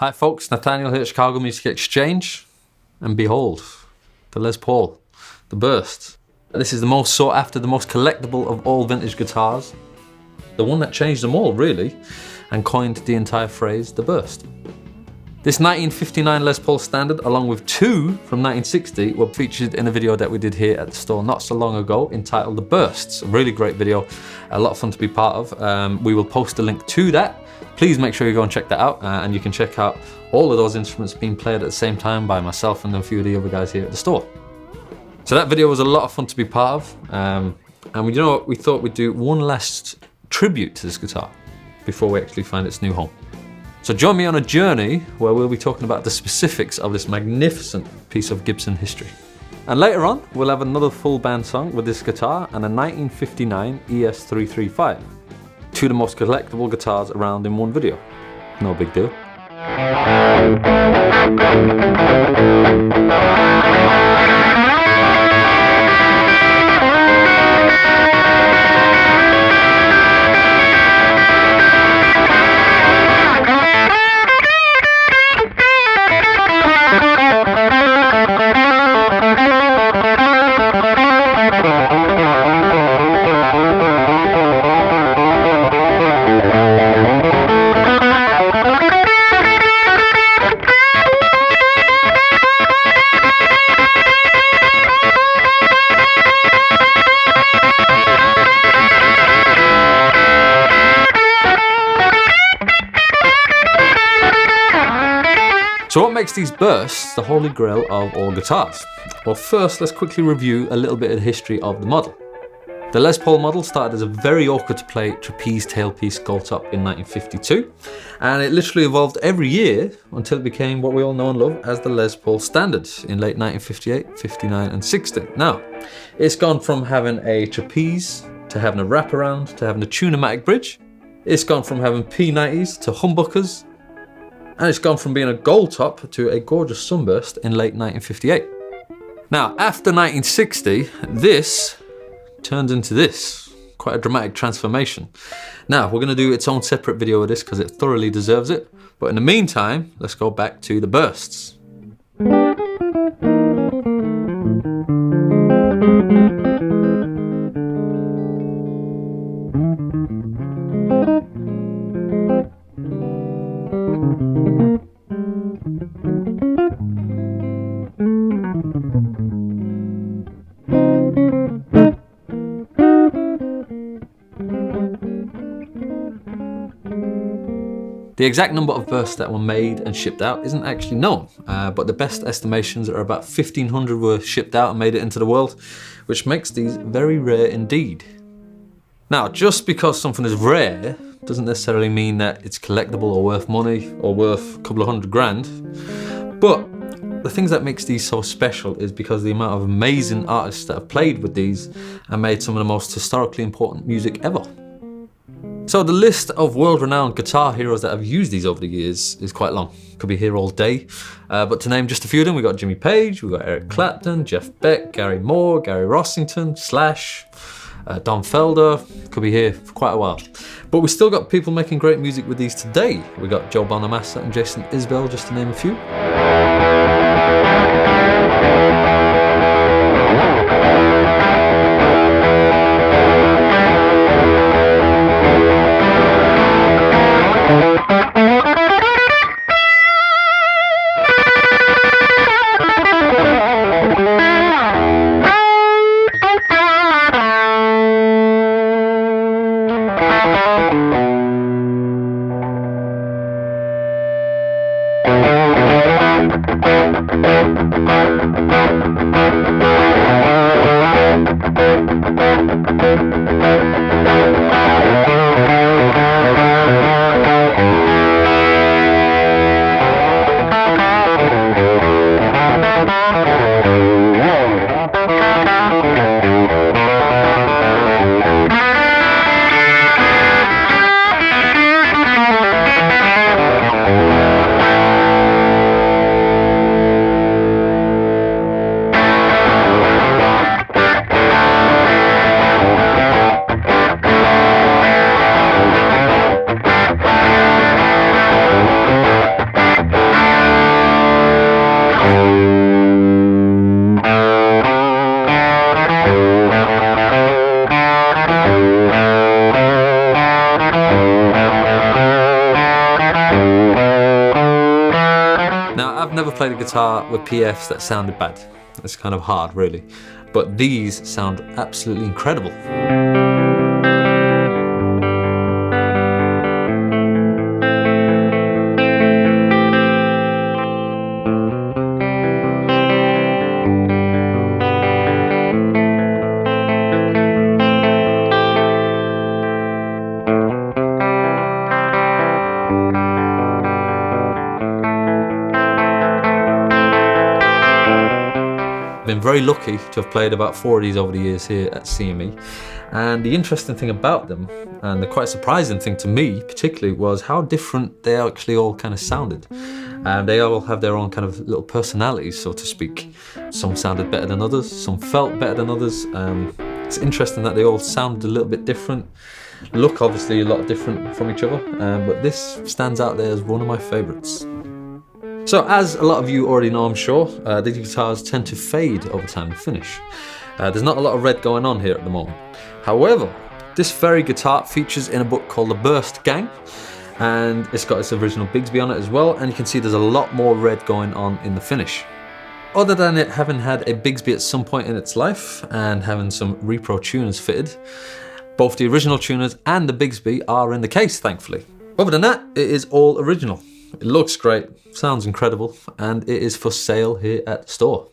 Hi folks, Nathaniel here at Chicago Music Exchange, and behold, the Les Paul, the Burst. This is the most sought after, the most collectible of all vintage guitars. The one that changed them all, really, and coined the entire phrase, the Burst. This 1959 Les Paul Standard, along with two from 1960, were featured in a video that we did here at the store not so long ago, entitled The Bursts. A really great video, a lot of fun to be part of. We will post a link to that. Please make sure you go and check that out, and you can check out all of those instruments being played at the same time by myself and a few of the other guys here at the store. So that video was a lot of fun to be part of, and you know what, we thought we'd do one last tribute to this guitar before we actually find its new home. So join me on a journey where we'll be talking about the specifics of this magnificent piece of Gibson history. And later on, we'll have another full band song with this guitar and a 1959 ES335. Two of the most collectible guitars around in one video. No big deal. So what makes these bursts the holy grail of all guitars? Well, first let's quickly review a little bit of the history of the model. The Les Paul model started as a very awkward to play trapeze tailpiece gold top in 1952, and it literally evolved every year until it became what we all know and love as the Les Paul Standard in late 1958, 59 and 60. Now, it's gone from having a trapeze to having a wraparound to having a tune-o-matic bridge. It's gone from having P90s to humbuckers. And it's gone from being a gold top to a gorgeous sunburst in late 1958. Now, after 1960, this turned into this. Quite a dramatic transformation. Now, we're going to do its own separate video of this because it thoroughly deserves it. But in the meantime, let's go back to the bursts. The exact number of bursts that were made and shipped out isn't actually known, but the best estimations are about 1,500 were shipped out and made it into the world, which makes these very rare indeed. Now, just because something is rare doesn't necessarily mean that it's collectible or worth money or worth a couple of $100,000, but the things that makes these so special is because of the amount of amazing artists that have played with these and made some of the most historically important music ever. So the list of world-renowned guitar heroes that have used these over the years is quite long. Could be here all day. But to name just a few of them, we've got Jimmy Page, we've got Eric Clapton, Jeff Beck, Gary Moore, Gary Rossington, Slash, Don Felder. Could be here for quite a while. But we've still got people making great music with these today. We've got Joe Bonamassa and Jason Isbell, just to name a few. Now, I've never played a guitar with PFs that sounded bad. It's kind of hard, really. But these sound absolutely incredible. Been very lucky to have played about 4 of these over the years here at CME, and the interesting thing about them, and the quite surprising thing to me particularly, was how different they actually all kind of sounded. And they all have their own kind of little personalities, so to speak. Some sounded better than others, some felt better than others. It's interesting that they all sound a little bit different, look obviously a lot different from each other, but this stands out there as one of my favourites. So, as a lot of you already know, I'm sure, these guitars tend to fade over time to finish. There's not a lot of red going on here at the moment. However, this very guitar features in a book called The Burst Gang, and it's got its original Bigsby on it as well, and you can see there's a lot more red going on in the finish. Other than it having had a Bigsby at some point in its life, and having some repro tuners fitted, both the original tuners and the Bigsby are in the case, thankfully. Other than that, it is all original. It looks great, sounds incredible, and it is for sale here at the store.